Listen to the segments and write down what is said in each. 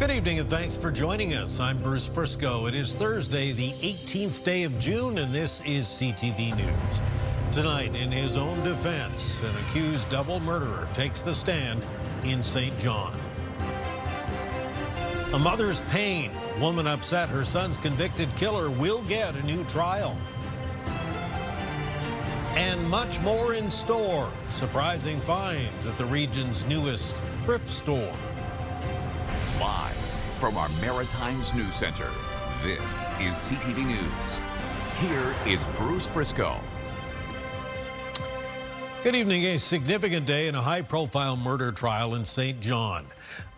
Good evening and thanks for joining us. I'm Bruce Frisco. It is Thursday, the 18th day of June, and this is CTV News. Tonight, in his own defense, an accused double murderer takes the stand in St. John. A mother's pain. Woman upset her son's convicted killer will get a new trial. And much more in store. Surprising finds at the region's newest thrift store. Live from our Maritimes News Center, this is CTV News. Here is Bruce Frisco. Good evening. A significant day in a high-profile murder trial in St. John.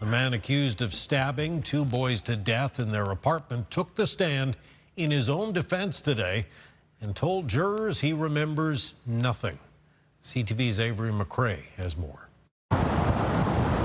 The man accused of stabbing two boys to death in their apartment took the stand in his own defense today and told jurors he remembers nothing. CTV's Avery McCrae has more.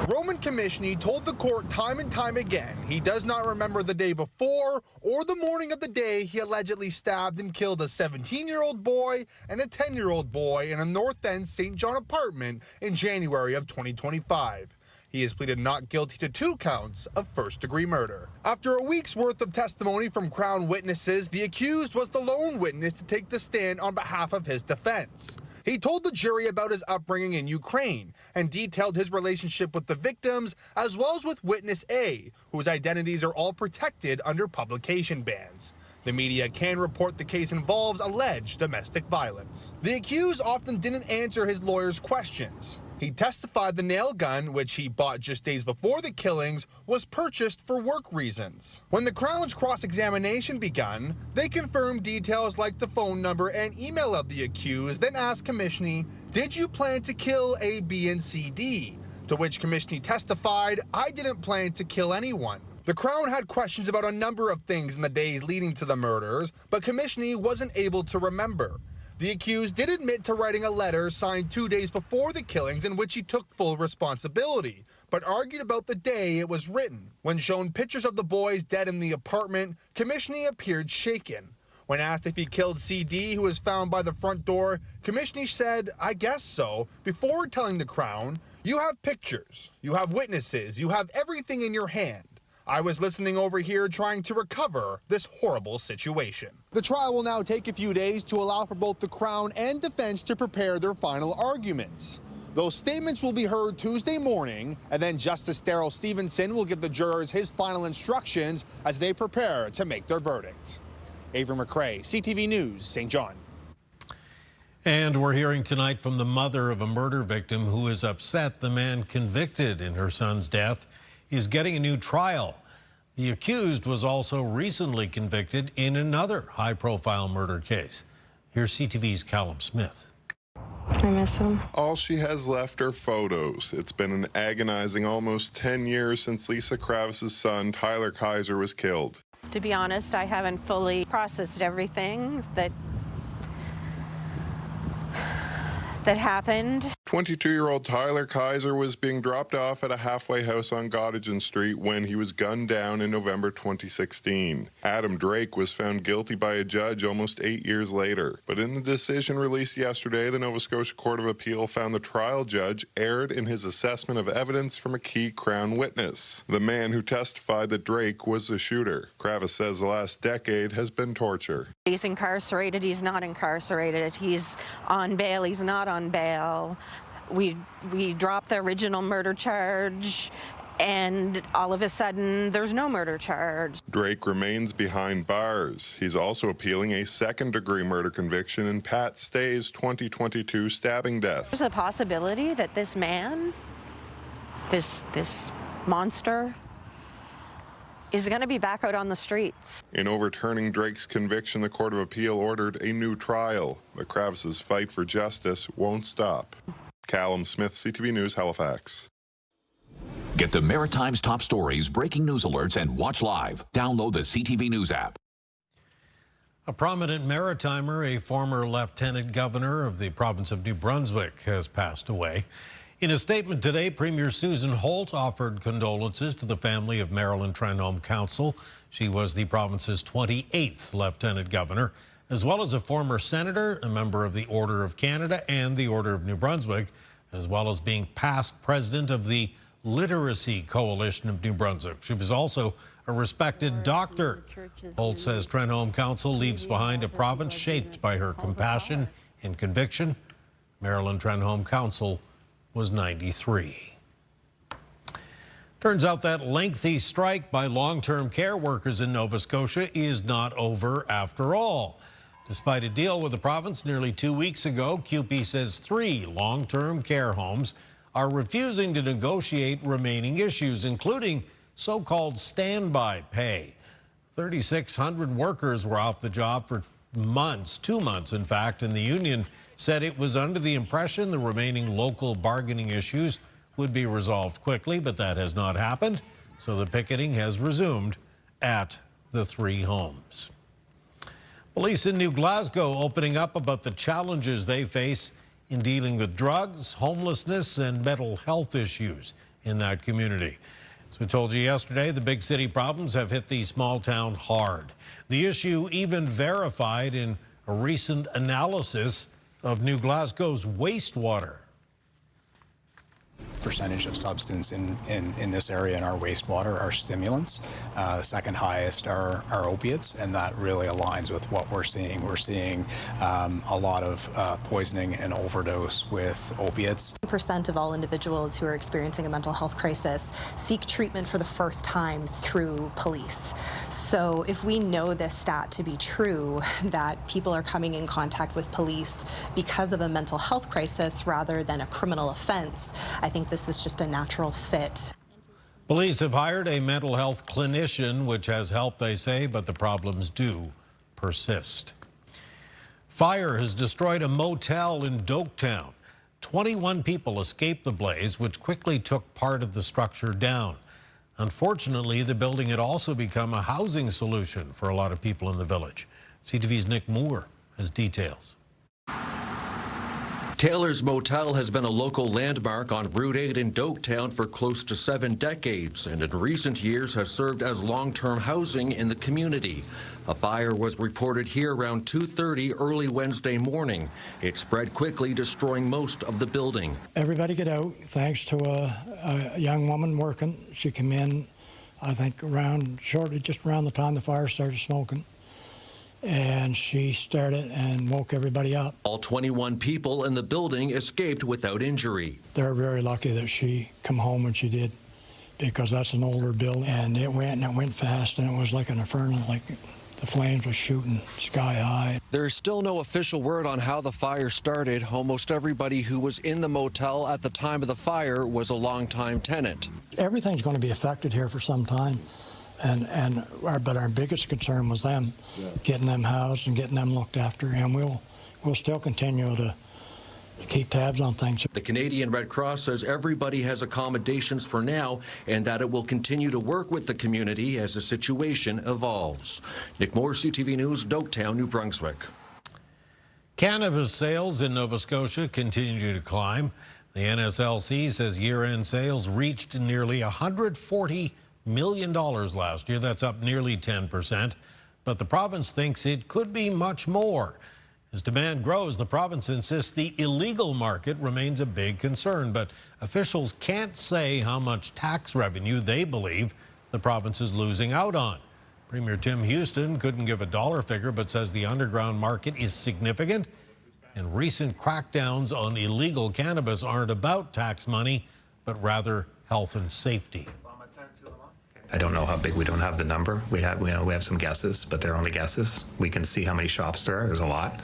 Roman Commissioner told the court time and time again he does not remember the day before or the morning of the day he allegedly stabbed and killed a 17-year-old boy and a 10-year-old boy in a North End St. John apartment in January of 2025. He has pleaded not guilty to 2 counts of first-degree murder. After a week's worth of testimony from Crown witnesses, the accused was the lone witness to take the stand on behalf of his defense. He told the jury about his upbringing in Ukraine and detailed his relationship with the victims as well as with witness A, whose identities are all protected under publication bans. The media can report the case involves alleged domestic violence. The accused often didn't answer his lawyer's questions. He testified the nail gun, which he bought just days before the killings, was purchased for work reasons. When the Crown's cross-examination begun, they confirmed details like the phone number and email of the accused, then asked Commissioner, "Did you plan to kill A, B, and C, D?" To which Commissioner testified, "I didn't plan to kill anyone." The Crown had questions about a number of things in the days leading to the murders, but Commissioner wasn't able to remember. The accused did admit to writing a letter signed 2 days before the killings in which he took full responsibility, but argued about the day it was written. When shown pictures of the boys dead in the apartment, Commissioner appeared shaken. When asked if he killed CD, who was found by the front door, Commissioner said, "I guess so," before telling the Crown, "You have pictures, you have witnesses, you have everything in your hand. I was listening over here trying to recover this horrible situation." The trial will now take a few days to allow for both the Crown and defense to prepare their final arguments. Those statements will be heard Tuesday morning, and then Justice Daryl Stevenson will give the jurors his final instructions as they prepare to make their verdict. Avery McCrae, CTV News, St. John. And we're hearing tonight from the mother of a murder victim who is upset the man convicted in her son's death is getting a new trial. The accused was also recently convicted in another high-profile murder case. Here's CTV's Callum Smith. I miss him. All she has left are photos. It's been an agonizing almost 10 years since Lisa Kravis's son, Tyler Kaiser, was killed. To be honest, I haven't fully processed everything that happened. 22-year-old Tyler Kaiser was being dropped off at a halfway house on Gottingen Street when he was gunned down in November 2016. Adam Drake was found guilty by a judge almost 8 years later. But in the decision released yesterday, the Nova Scotia Court of Appeal found the trial judge erred in his assessment of evidence from a key Crown witness, the man who testified that Drake was the shooter. Kravis says the last decade has been torture. He's incarcerated, he's not incarcerated, he's on bail, he's not on bail. We dropped the original murder charge, and all of a sudden there's no murder charge. Drake remains behind bars. He's also appealing a second-degree murder conviction in Pat Stay's 2022 stabbing death. There's a possibility that this man, this monster, is going to be back out on the streets. In overturning Drake's conviction, the Court of Appeal ordered a new trial. The Kravis's fight for justice won't stop. Callum Smith, CTV News, Halifax. Get the Maritimes top stories, breaking news alerts, and watch live. Download the CTV News app. A prominent Maritimer, a former lieutenant governor of the province of New Brunswick, has passed away. In a statement today, Premier Susan Holt offered condolences to the family of Marilyn Trenholm Council. She was the province's 28th lieutenant governor, as well as a former senator, a member of the Order of Canada and the Order of New Brunswick, as well as being past president of the Literacy Coalition of New Brunswick. She was also a respected doctor. Holt says Trenholm Council leaves behind a province shaped by her compassion and conviction. Marilyn Trenholm Council was 93. Turns out that lengthy strike by long-term care workers in Nova Scotia is not over after all. Despite a deal with the province nearly 2 weeks ago, CUPE says 3 long-term care homes are refusing to negotiate remaining issues, including so-called standby pay. 3,600 workers were off the job for months, 2 months in fact, and the union said it was under the impression the remaining local bargaining issues would be resolved quickly, but that has not happened, so the picketing has resumed at the 3 homes. Police in New Glasgow opening up about the challenges they face in dealing with drugs, homelessness, and mental health issues in that community. As we told you yesterday, the big city problems have hit the small town hard. The issue even verified in a recent analysis of New Glasgow's wastewater. Percentage of substance in this area in our wastewater are stimulants. Second highest are opiates, and that really aligns with what we're seeing. We're seeing a lot of poisoning and overdose with opiates. 90% of all individuals who are experiencing a mental health crisis seek treatment for the first time through police. So if we know this stat to be true, that people are coming in contact with police because of a mental health crisis rather than a criminal offense, I think this is just a natural fit. Police have hired a mental health clinician, which has helped, they say, but the problems do persist. Fire has destroyed a motel in Doketown. 21 people escaped the blaze, which quickly took part of the structure down. Unfortunately, the building had also become a housing solution for a lot of people in the village. CTV's Nick Moore has details. Taylor's Motel has been a local landmark on Route 8 in Doketown for close to 7 decades, and in recent years has served as long-term housing in the community. A fire was reported here around 2:30 early Wednesday morning. It spread quickly, destroying most of the building. Everybody get out, thanks to a young woman working. She came in, I think, just around the time the fire started smoking. And she started and woke everybody up. All 21 people in the building escaped without injury. They're very lucky that she come home when she did, because that's an older building, and it went fast, and it was like an inferno, like the flames were shooting sky high. There is still no official word on how the fire started. Almost everybody who was in the motel at the time of the fire was a longtime tenant. Everything's going to be affected here for some time. But our biggest concern was them, getting them housed and getting them looked after, and we'll still continue to keep tabs on things. The Canadian Red Cross says everybody has accommodations for now, and that it will continue to work with the community as the situation evolves. Nick Moore, CTV News, Doketown, New Brunswick. Cannabis sales in Nova Scotia continue to climb. The NSLC says year-end sales reached nearly $140 million last year. That's up nearly 10%. But the province thinks it could be much more. As demand grows, the province insists the illegal market remains a big concern. But officials can't say how much tax revenue they believe the province is losing out on. Premier Tim Houston couldn't give a dollar figure, but says the underground market is significant. And recent crackdowns on illegal cannabis aren't about tax money, but rather health and safety. I don't know how big. We don't have the number. We have some guesses, but they're only guesses. We can see how many shops there are. There's a lot.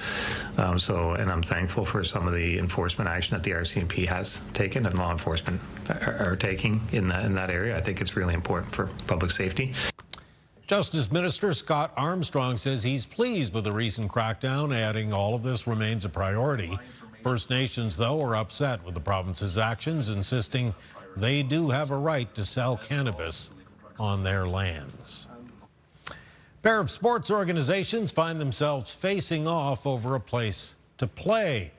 And I'm thankful for some of the enforcement action that the RCMP has taken and law enforcement are taking in that area. I think it's really important for public safety. Justice Minister Scott Armstrong says he's pleased with the recent crackdown, adding all of this remains a priority. First Nations, though, are upset with the province's actions, insisting they do have a right to sell cannabis on their lands. A pair of sports organizations find themselves facing off over a place to play.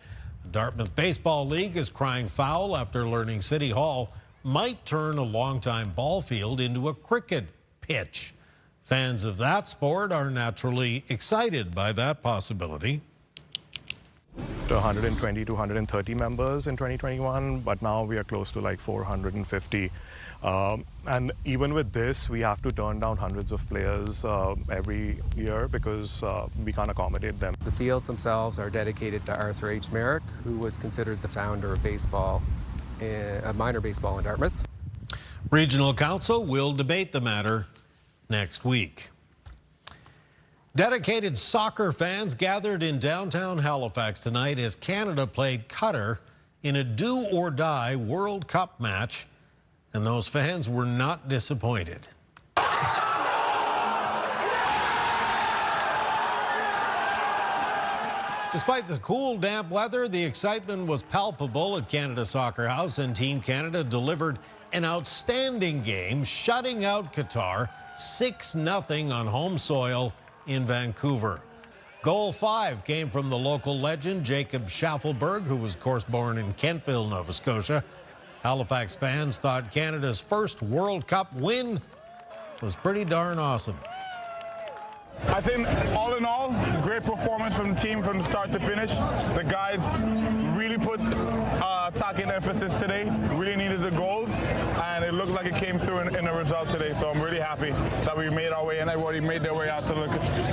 The Dartmouth Baseball League is crying foul after learning City Hall might turn a longtime ball field into a cricket pitch. Fans of that sport are naturally excited by that possibility. To 120 to 130 members in 2021, but now we are close to like 450. And even with this, we have to turn down hundreds of players every year because we can't accommodate them. The fields themselves are dedicated to Arthur H. Merrick, who was considered the founder of baseball, minor baseball in Dartmouth. Regional Council will debate the matter next week. Dedicated soccer fans gathered in downtown Halifax tonight as Canada played Qatar in a do-or-die World Cup match, and those fans were not disappointed. Despite the cool, damp weather, the excitement was palpable at Canada Soccer House, and Team Canada delivered an outstanding game, shutting out Qatar 6-0 on home soil in Vancouver. Goal 5 came from the local legend Jacob Schaffelberg, who was of course born in Kentville, Nova Scotia. Halifax fans thought Canada's first World Cup win was pretty darn awesome. I think all in all, great performance from the team from the start to finish. The guys really put attacking emphasis today, really needed the goals, and it looked like it came through in the result today. So I'm really happy that we made our way and everybody made their way out to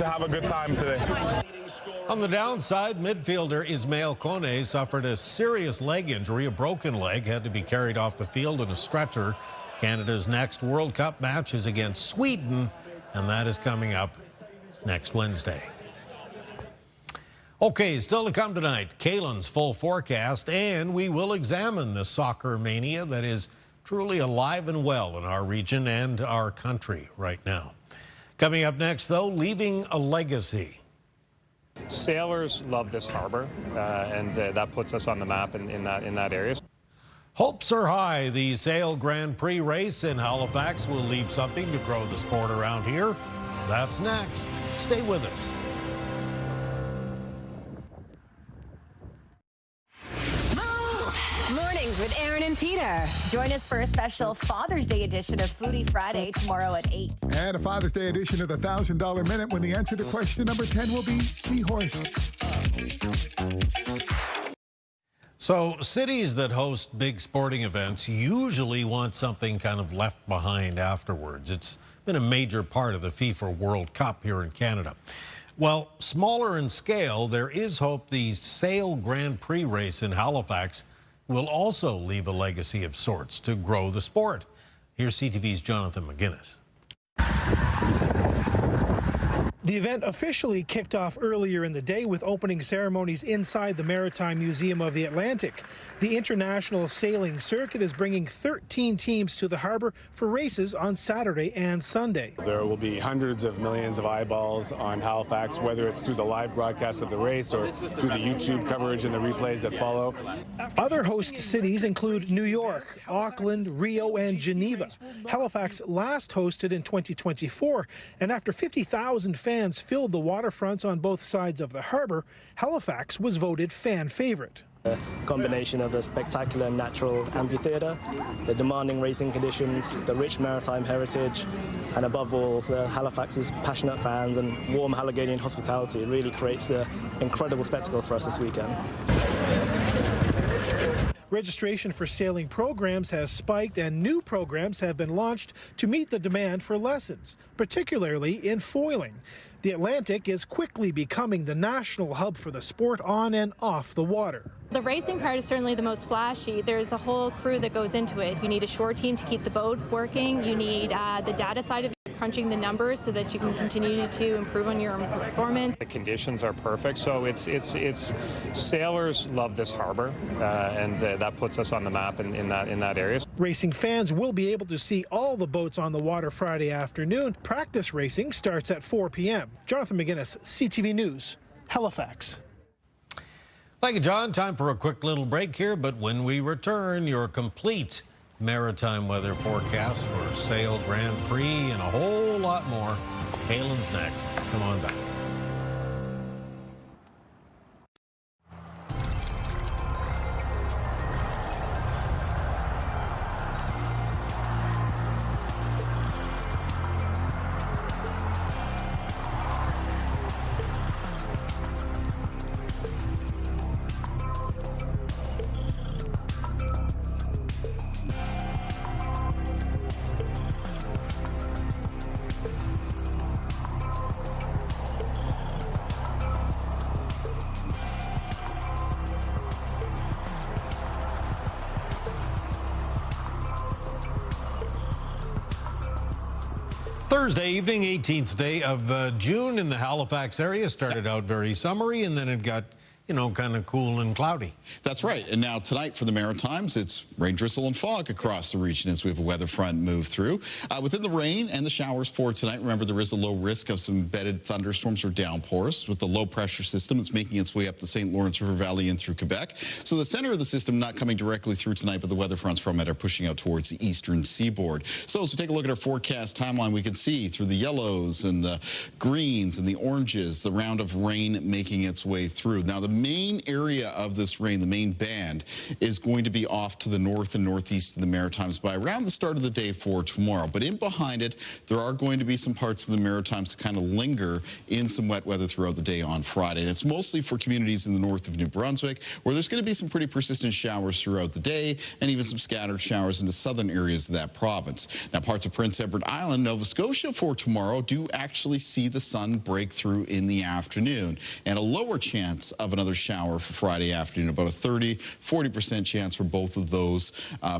have a good time today. On the downside, midfielder Ismail Kone suffered a serious leg injury. A broken leg, had to be carried off the field in a stretcher. Canada's next World Cup match is against Sweden, and that is coming up next Wednesday. Okay, still to come tonight, Kaylin's full forecast, and we will examine the soccer mania that is truly alive and well in our region and our country right now. Coming up next, though, leaving a legacy. Sailors love this harbor, and that puts us on the map in that area. Hopes are high. The Sail Grand Prix race in Halifax will leave something to grow the sport around here. That's next. Stay with us. Mornings with Aaron and Peter. Join us for a special Father's Day edition of Foodie Friday tomorrow at 8. And a Father's Day edition of the $1,000 Minute when the answer to question number 10 will be seahorse. So cities that host big sporting events usually want something kind of left behind afterwards. It's been a major part of the FIFA World Cup here in Canada. Well, smaller in scale, there is hope the Sail Grand Prix race in Halifax will also leave a legacy of sorts to grow the sport. Here's CTV's Jonathan McGuinness. The event officially kicked off earlier in the day with opening ceremonies inside the Maritime Museum of the Atlantic. The International Sailing Circuit is bringing 13 teams to the harbor for races on Saturday and Sunday. There will be hundreds of millions of eyeballs on Halifax, whether it's through the live broadcast of the race or through the YouTube coverage and the replays that follow. Other host cities include New York, Auckland, Rio, and Geneva. Halifax last hosted in 2024, and after 50,000 fans filled the waterfronts on both sides of the harbor, Halifax was voted fan favorite. A combination of the spectacular natural amphitheatre, the demanding racing conditions, the rich maritime heritage, and above all, the Halifax's passionate fans and warm Haligonian hospitality really creates an incredible spectacle for us this weekend. Registration for sailing programs has spiked, and new programs have been launched to meet the demand for lessons, particularly in foiling. The Atlantic is quickly becoming the national hub for the sport on and off the water. The racing part is certainly the most flashy. There's a whole crew that goes into it. You need a shore team to keep the boat working. You need the data side of it, crunching the numbers so that you can continue to improve on your performance. The conditions are perfect, so it's sailors love this harbor, and that puts us on the map in that area. Racing fans will be able to see all the boats on the water Friday afternoon. Practice racing starts at 4 p.m. Jonathan McGuinness, CTV News, Halifax. Thank you, John. Time for a quick little break here, but when we return, your complete maritime weather forecast for Sail Grand Prix and a whole lot more. Kaylin's next. Come on back. Thursday evening, 18th day of June in the Halifax area. Started out very summery, and then it got, you know, kind of cool and cloudy. That's right. And now tonight for the Maritimes, it's rain, drizzle, and fog across the region as we have a weather front move through. Within the rain and the showers for tonight, remember there is a low risk of some embedded thunderstorms or downpours. With the low pressure system, it's making its way up the St. Lawrence River Valley and through Quebec. So the center of the system not coming directly through tonight, but the weather fronts from it are pushing out towards the eastern seaboard. So as we take a look at our forecast timeline, we can see through the yellows and the greens and the oranges, the round of rain making its way through. Now the main area of this rain, the main band, is going to be off to the north and northeast of the Maritimes by around the start of the day for tomorrow. But in behind it, there are going to be some parts of the Maritimes that kind of linger in some wet weather throughout the day on Friday. And it's mostly for communities in the north of New Brunswick, where there's going to be some pretty persistent showers throughout the day and even some scattered showers into southern areas of that province. Now, parts of Prince Edward Island, Nova Scotia for tomorrow do actually see the sun break through in the afternoon, and a lower chance of another shower for Friday afternoon, about a 30-40% chance for both of those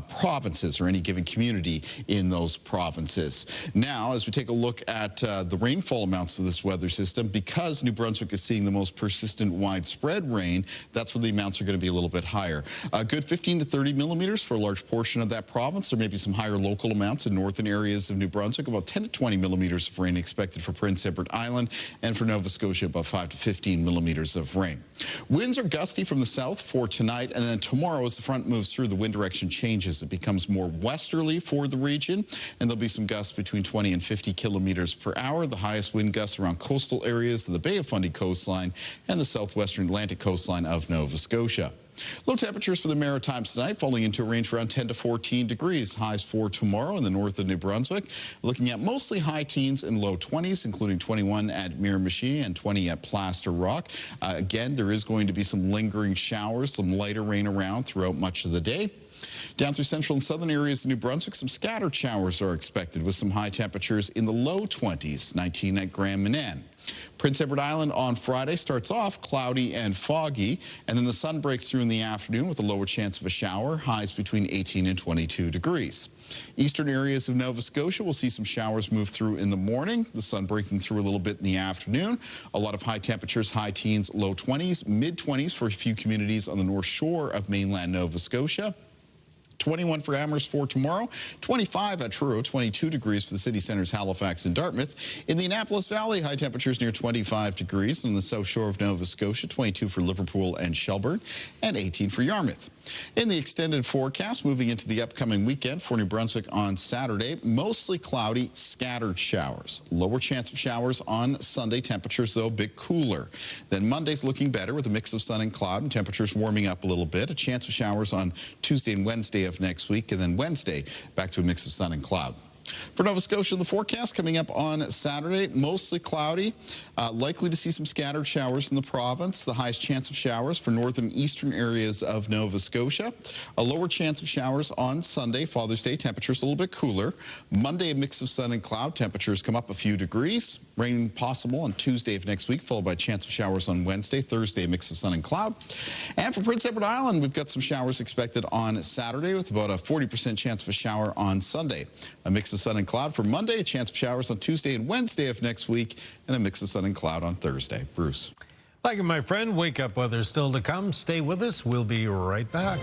provinces or any given community in those provinces. Now, as we take a look at the rainfall amounts for this weather system, because New Brunswick is seeing the most persistent widespread rain, that's where the amounts are going to be a little bit higher. A good 15 to 30 millimeters for a large portion of that province. There may be some higher local amounts in northern areas of New Brunswick, about 10 to 20 millimeters of rain expected for Prince Edward Island, and for Nova Scotia, about 5 to 15 millimeters of rain. Winds are gusty from the south for tonight, and then tomorrow as the front moves through, the wind direction changes. It becomes more westerly for the region, and there'll be some gusts between 20 and 50 kilometers per hour. The highest wind gusts around coastal areas of the Bay of Fundy coastline and the southwestern Atlantic coastline of Nova Scotia. Low temperatures for the Maritimes tonight, falling into a range around 10 to 14 degrees. Highs for tomorrow in the north of New Brunswick. Looking at mostly high teens and low 20s, including 21 at Miramichi and 20 at Plaster Rock. Again, there is going to be some lingering showers, some lighter rain around throughout much of the day. Down through central and southern areas of New Brunswick, some scattered showers are expected with some high temperatures in the low 20s, 19 at Grand Manan. Prince Edward Island on Friday starts off cloudy and foggy, and then the sun breaks through in the afternoon with a lower chance of a shower, highs between 18 and 22 degrees. Eastern areas of Nova Scotia will see some showers move through in the morning, the sun breaking through a little bit in the afternoon. A lot of high temperatures, high teens, low 20s, mid-20s for a few communities on the north shore of mainland Nova Scotia. 21 for Amherst for tomorrow, 25 at Truro, 22 degrees for the city centers Halifax and Dartmouth. In the Annapolis Valley, high temperatures near 25 degrees. On the south shore of Nova Scotia, 22 for Liverpool and Shelburne, and 18 for Yarmouth. In the extended forecast, moving into the upcoming weekend for New Brunswick on Saturday, mostly cloudy, scattered showers. Lower chance of showers on Sunday, temperatures though a bit cooler. Then Monday's looking better with a mix of sun and cloud and temperatures warming up a little bit. A chance of showers on Tuesday and Wednesday of next week, and then Wednesday back to a mix of sun and cloud. For Nova Scotia, the forecast coming up on Saturday, mostly cloudy, likely to see some scattered showers in the province. The highest chance of showers for northern and eastern areas of Nova Scotia. A lower chance of showers on Sunday, Father's Day, temperatures a little bit cooler. Monday, a mix of sun and cloud, temperatures come up a few degrees. Rain possible on Tuesday of next week, followed by a chance of showers on Wednesday. Thursday, a mix of sun and cloud. And for Prince Edward Island, we've got some showers expected on Saturday with about a 40% chance of a shower on Sunday. A mix of sun and cloud for Monday, a chance of showers on Tuesday and Wednesday of next week, and a mix of sun and cloud on Thursday. Bruce. Thank you, my friend. Wake up weather still to come. Stay with us. We'll be right back.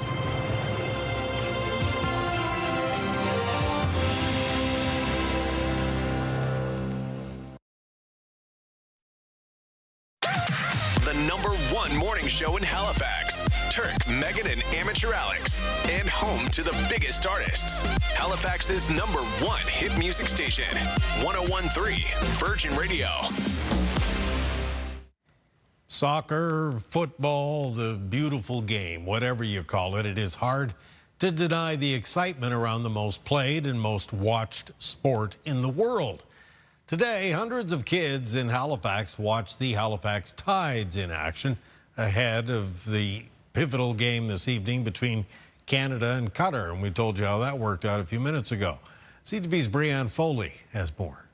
The #1 morning show in Halifax. Turk, Megan, and Amateur Alex. And home to the biggest artists. Halifax's #1 hit music station. 101.3 Virgin Radio. Soccer, football, the beautiful game, whatever you call it, it is hard to deny the excitement around the most played and most watched sport in the world. Today, hundreds of kids in Halifax watched the Halifax Tides in action ahead of the pivotal game this evening between Canada and Qatar, and we told you how that worked out a few minutes ago. CTV's Brianne Foley has more.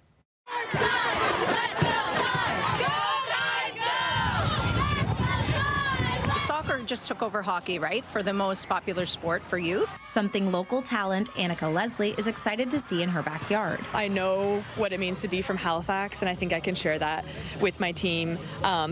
Soccer just took over hockey, right, for the most popular sport for youth. Something local talent Annika Leslie is excited to see in her backyard. I know what it means to be from Halifax, and I think I can share that with my team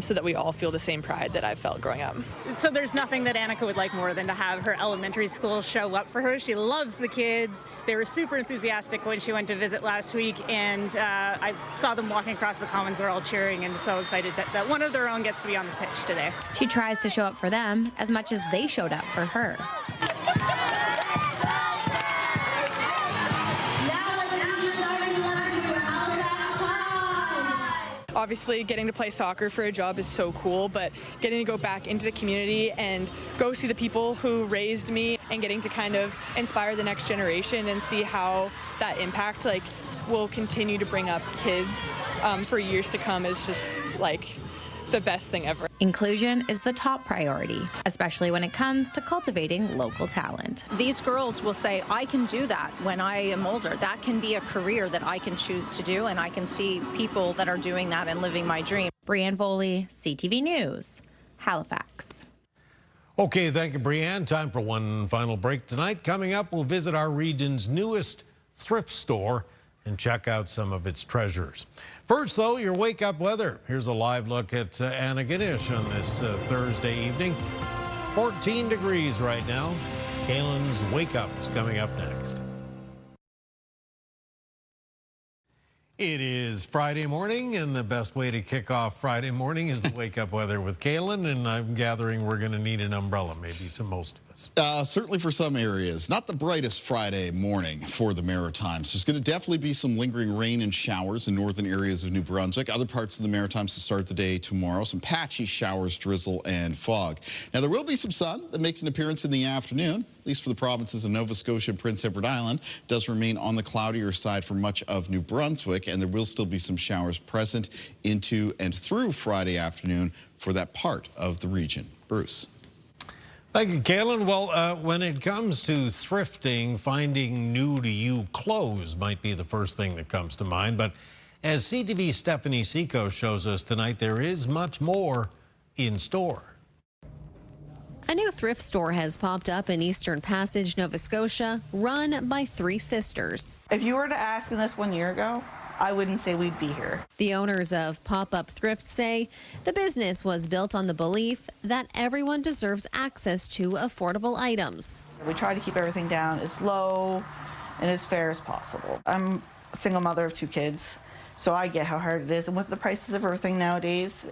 so that we all feel the same pride that I've felt growing up. So there's nothing that Annika would like more than to have her elementary school show up for her. She loves the kids. They were super enthusiastic when she went to visit last week, and I saw them walking across the commons. They're all cheering and so excited that one of their own gets to be on the pitch today. She tries to show up for them as much as they showed up for her. Obviously, getting to play soccer for a job is so cool, but getting to go back into the community and go see the people who raised me and getting to kind of inspire the next generation and see how that impact will continue to bring up kids for years to come is just the best thing ever. Inclusion is the top priority, especially when it comes to cultivating local talent. These girls will say, I can do that when I am older. That can be a career that I can choose to do, and I can see people that are doing that and living my dream. Brianne Foley, CTV News, Halifax. Okay, thank you, Brianne. Time for one final break tonight. Coming up, we'll visit our region's newest thrift store and check out some of its treasures. First, though, your wake-up weather. Here's a live look at Antigonish on this Thursday evening. 14 degrees right now. Kaylin's wake-up is coming up next. It is Friday morning, and the best way to kick off Friday morning is the wake-up weather with Kaylin, and I'm gathering we're going to need an umbrella, maybe most of us. Certainly for some areas. Not the brightest Friday morning for the Maritimes. There's going to definitely be some lingering rain and showers in northern areas of New Brunswick. Other parts of the Maritimes to start the day tomorrow. Some patchy showers, drizzle, and fog. Now, there will be some sun that makes an appearance in the afternoon, at least for the provinces of Nova Scotia and Prince Edward Island. It does remain on the cloudier side for much of New Brunswick, and there will still be some showers present into and through Friday afternoon for that part of the region. Bruce. Thank you, Kaylin. Well, when it comes to thrifting, finding new-to-you clothes might be the first thing that comes to mind. But as CTV's Stephanie Seco shows us tonight, there is much more in store. A new thrift store has popped up in Eastern Passage, Nova Scotia, run by three sisters. If you were to ask me this 1 year ago, I wouldn't say we'd be here. The owners of Pop-Up Thrift say the business was built on the belief that everyone deserves access to affordable items. We try to keep everything down as low and as fair as possible. I'm a single mother of 2 kids, so I get how hard it is. And with the prices of everything nowadays,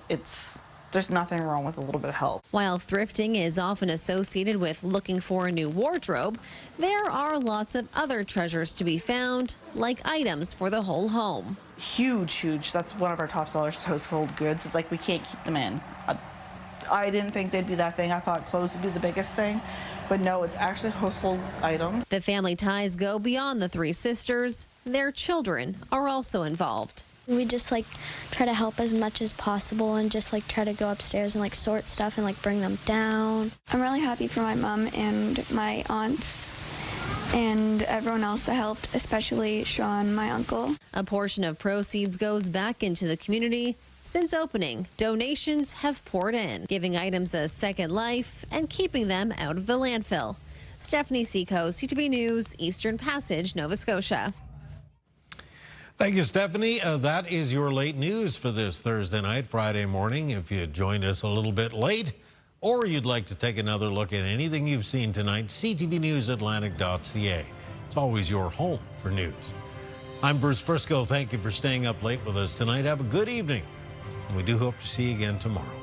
there's nothing wrong with a little bit of help. While thrifting is often associated with looking for a new wardrobe, there are lots of other treasures to be found, like items for the whole home. Huge. That's one of our top sellers, household goods. It's like we can't keep them in. I didn't think they'd be that thing. I thought clothes would be the biggest thing, but no, it's actually household items. The family ties go beyond the three sisters. Their children are also involved. We just try to help as much as possible and just try to go upstairs and sort stuff and bring them down. I'm really happy for my mom and my aunts and everyone else that helped, especially Sean, my uncle. A portion of proceeds goes back into the community. Since opening, donations have poured in, giving items a second life and keeping them out of the landfill. Stephanie Seco, CTV News, Eastern Passage, Nova Scotia. Thank you, Stephanie. That is your late news for this Thursday night, Friday morning. If you joined us a little bit late or you'd like to take another look at anything you've seen tonight, ctvnewsatlantic.ca. It's always your home for news. I'm Bruce Frisco. Thank you for staying up late with us tonight. Have a good evening. We do hope to see you again tomorrow.